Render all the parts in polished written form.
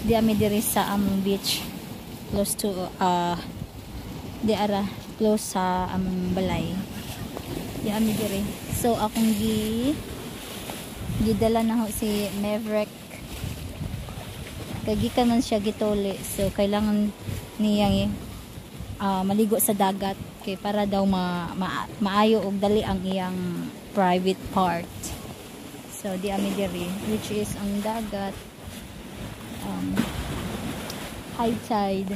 di ami diri sa among beach close to di ara close sa among balay. Di ami diri. So akong gidala na ho si Maverick. Kagikan man siya gituli. So kailangan niya maligo sa dagat kay para daw maayo og dali ang iyang private part. So di ami diri which is ang dagat high tide.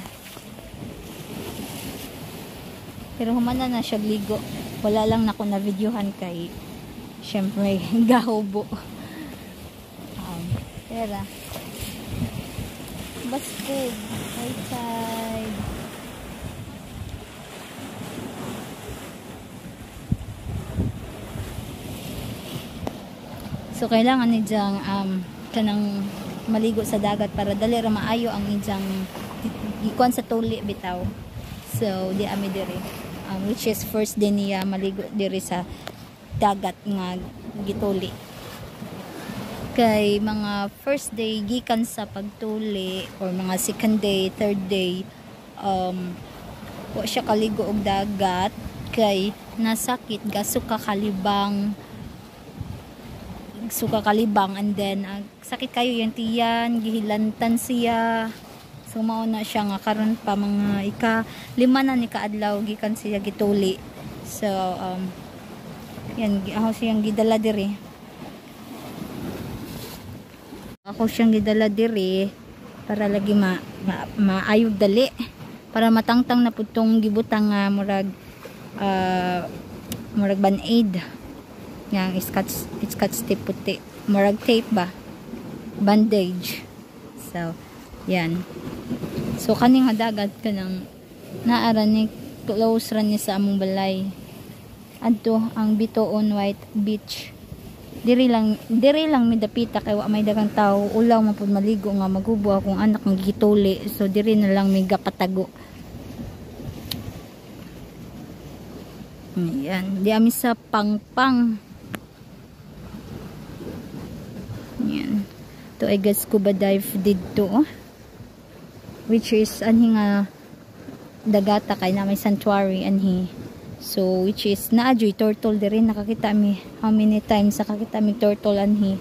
Pero humana na siya ligo. Wala lang na ko na videohan kay syempre gahubo. Tera. Baskog. High tide. So kailangan ni diyang kanang maligo sa dagat para dali ra maayo ang ijang ikuan sa tuli bitaw. So di ami diri which is first day niya maligo diri sa dagat nga gituli. Kay mga first day gikan sa pagtuli or mga second day, third day wa siya kaligo og dagat kay nasakit suka kalibang and then sakit kayo yung tiyan, gihilantan siya. So mao na siya nga karon pa mga ika-5 na ni kaadlaw gikan siya gituli. So yan ako siyang gidala diri. Para lagi maayog dali para matangtang na putong gibutang nga murag band-aid. Yang scotch tape puti. Murag tape ba? Bandage. So, yan. So, kaning dagat ka ng naara ni close ran ni sa among balay. Adto ang Bitoon White Beach. Diri lang midapita kay wa may daghang tao. Ulaw man pud maligo nga magubo akong anak nga gituli. So, diri na lang may gapatago. Yan. Di ami sa Pangpang. Yan. Ito ay scuba dive dito. Which is anhi nga dagata kay na may sanctuary anhi. So which is naadyoy turtle diri nakakita mi how many times nakakita mi turtle anhi.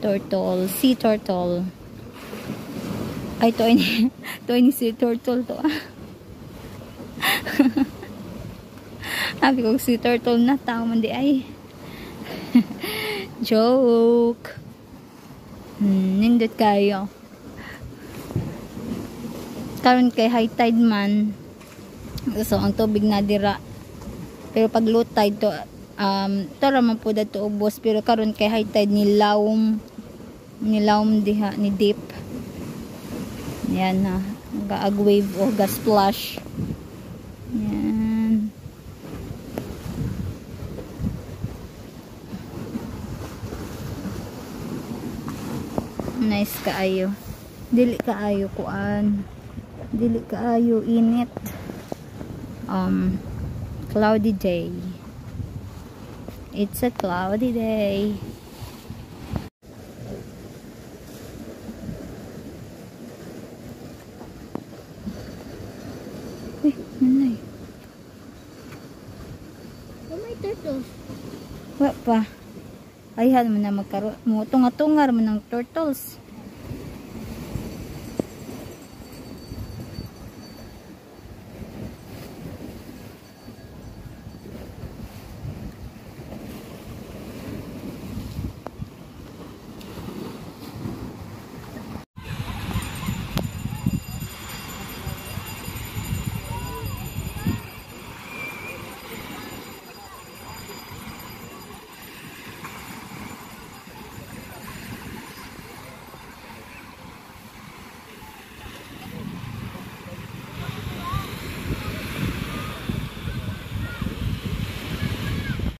Turtle, sea turtle. Ay to ini sea turtle to. Sabi ko sea turtle na tao man di ay. Joke. Nindot kayo. Karon kay high tide man. So ang tubig na dira. Pero pag low tide to tara man po dato ubos pero karon kay high tide nilawom diha ni deep. Yan na. Gaag wave o ga splash. Yan. Nice kaayo. Dili kaayo kuan. Dili kaayo init. Cloudy day. It's a cloudy day. Nanay. Oh, may turtles. Wa pa. Ayhan mo na magkaroon. Tunga-tungar mo ng turtles.